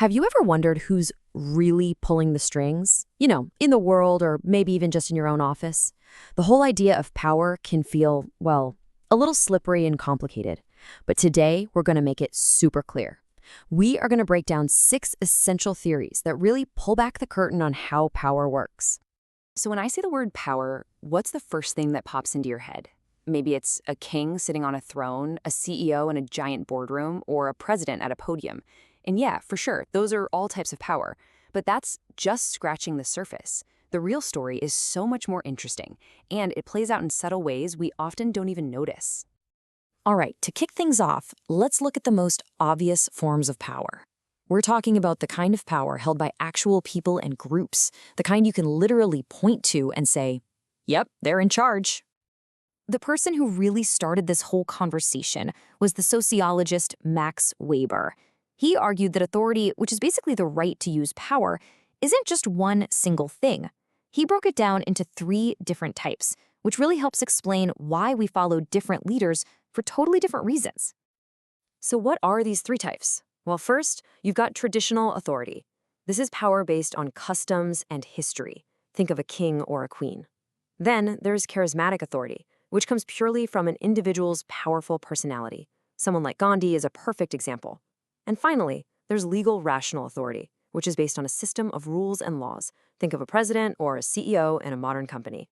Have you ever wondered who's really pulling the strings? In the world or maybe even just in your own office? The whole idea of power can feel, well, a little slippery and complicated. But today, we're going to make it super clear. We are going to break down 6 essential theories that really pull back the curtain on how power works. So when I say the word power, what's the first thing that pops into your head? Maybe it's a king sitting on a throne, a CEO in a giant boardroom, or a president at a podium. And yeah, for sure, those are all types of power. But that's just scratching the surface. The real story is so much more interesting, and it plays out in subtle ways we often don't even notice. All right, to kick things off, let's look at the most obvious forms of power. We're talking about the kind of power held by actual people and groups, the kind you can literally point to and say, yep, they're in charge. The person who really started this whole conversation was the sociologist Max Weber. He argued that authority, which is basically the right to use power, isn't just one single thing. He broke it down into 3 different types, which really helps explain why we follow different leaders for totally different reasons. So what are these 3 types? Well, first, you've got traditional authority. This is power based on customs and history. Think of a king or a queen. Then there's charismatic authority, which comes purely from an individual's powerful personality. Someone like Gandhi is a perfect example. And finally, there's legal rational authority, which is based on a system of rules and laws. Think of a president or a CEO in a modern company.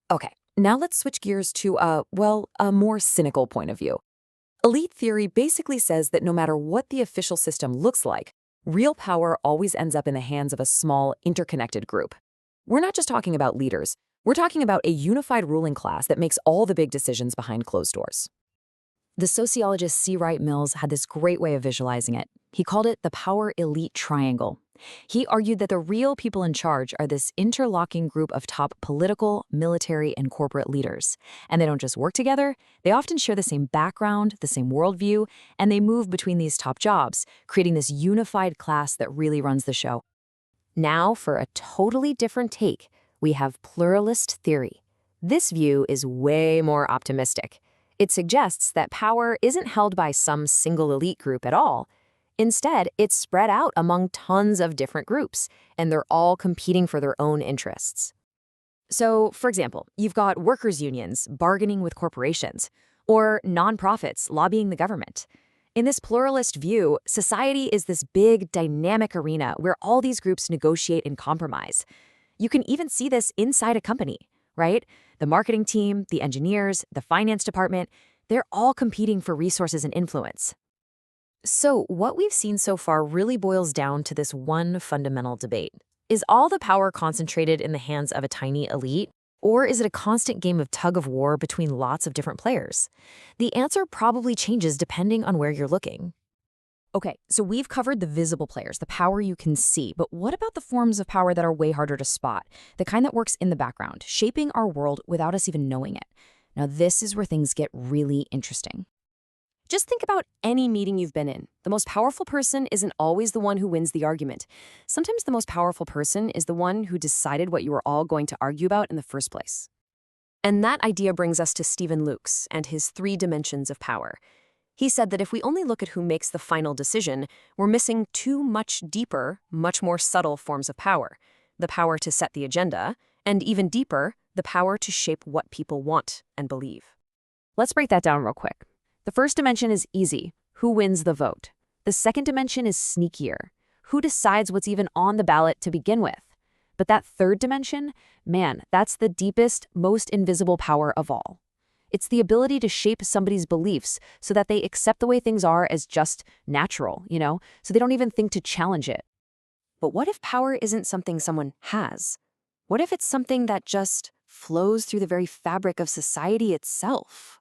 Okay, now let's switch gears to a more cynical point of view. Elite theory basically says that no matter what the official system looks like, real power always ends up in the hands of a small, interconnected group. We're not just talking about leaders. We're talking about a unified ruling class that makes all the big decisions behind closed doors. The sociologist C. Wright Mills had this great way of visualizing it. He called it the power elite triangle. He argued that the real people in charge are this interlocking group of top political, military, and corporate leaders. And they don't just work together, they often share the same background, the same worldview, and they move between these top jobs, creating this unified class that really runs the show. Now, for a totally different take, we have pluralist theory. This view is way more optimistic. It suggests that power isn't held by some single elite group at all. Instead, it's spread out among tons of different groups, and they're all competing for their own interests. So, for example, you've got workers' unions bargaining with corporations, or nonprofits lobbying the government. In this pluralist view, society is this big, dynamic arena where all these groups negotiate and compromise. You can even see this inside a company, right? The marketing team, the engineers, the finance department, they're all competing for resources and influence. So what we've seen so far really boils down to this one fundamental debate. Is all the power concentrated in the hands of a tiny elite? Or is it a constant game of tug of war between lots of different players? The answer probably changes depending on where you're looking. Okay, so we've covered the visible players, the power you can see, but what about the forms of power that are way harder to spot? The kind that works in the background, shaping our world without us even knowing it. Now this is where things get really interesting. Just think about any meeting you've been in. The most powerful person isn't always the one who wins the argument. Sometimes the most powerful person is the one who decided what you were all going to argue about in the first place. And that idea brings us to Stephen Lukes and his 3 dimensions of power. He said that if we only look at who makes the final decision, we're missing 2 much deeper, much more subtle forms of power. The power to set the agenda, and even deeper, the power to shape what people want and believe. Let's break that down real quick. The first dimension is easy. Who wins the vote? The second dimension is sneakier. Who decides what's even on the ballot to begin with? But that third dimension, man, that's the deepest, most invisible power of all. It's the ability to shape somebody's beliefs so that they accept the way things are as just natural, so they don't even think to challenge it. But what if power isn't something someone has? What if it's something that just flows through the very fabric of society itself?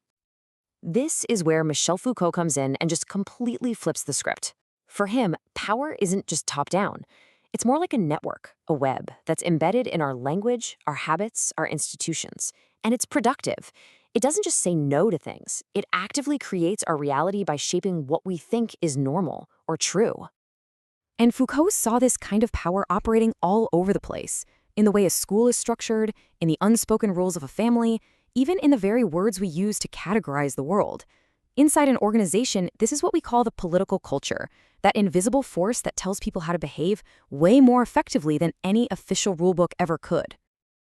This is where Michel Foucault comes in and just completely flips the script. For him, power isn't just top-down. It's more like a network, a web, that's embedded in our language, our habits, our institutions. And it's productive. It doesn't just say no to things. It actively creates our reality by shaping what we think is normal or true. And Foucault saw this kind of power operating all over the place, in the way a school is structured, in the unspoken rules of a family, even in the very words we use to categorize the world. Inside an organization, this is what we call the political culture. that invisible force that tells people how to behave way more effectively than any official rulebook ever could.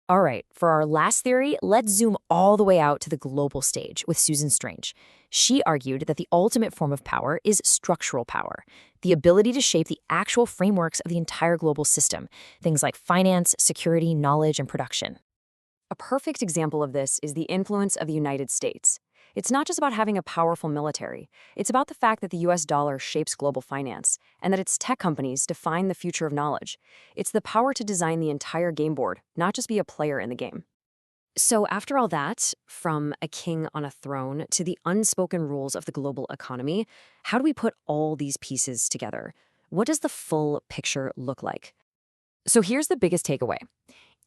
All right, for our last theory, let's zoom all the way out to the global stage with Susan Strange. She argued that the ultimate form of power is structural power, the ability to shape the actual frameworks of the entire global system, things like finance, security, knowledge, and production. A perfect example of this is the influence of the United States. It's not just about having a powerful military. It's about the fact that the US dollar shapes global finance and that its tech companies define the future of knowledge. It's the power to design the entire game board, not just be a player in the game. So after all that, from a king on a throne to the unspoken rules of the global economy, how do we put all these pieces together? What does the full picture look like? So here's the biggest takeaway.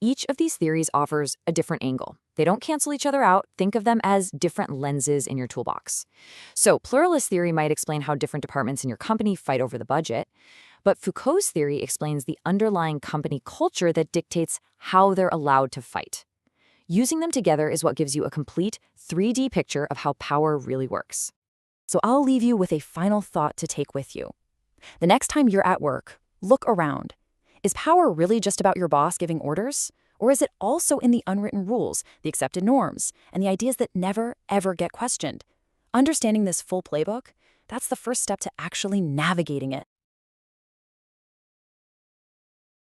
Each of these theories offers a different angle. They don't cancel each other out. Think of them as different lenses in your toolbox. So pluralist theory might explain how different departments in your company fight over the budget, but Foucault's theory explains the underlying company culture that dictates how they're allowed to fight. Using them together is what gives you a complete 3D picture of how power really works. So I'll leave you with a final thought to take with you. The next time you're at work, look around. Is power really just about your boss giving orders? Or is it also in the unwritten rules, the accepted norms, and the ideas that never, ever get questioned? Understanding this full playbook, that's the first step to actually navigating it.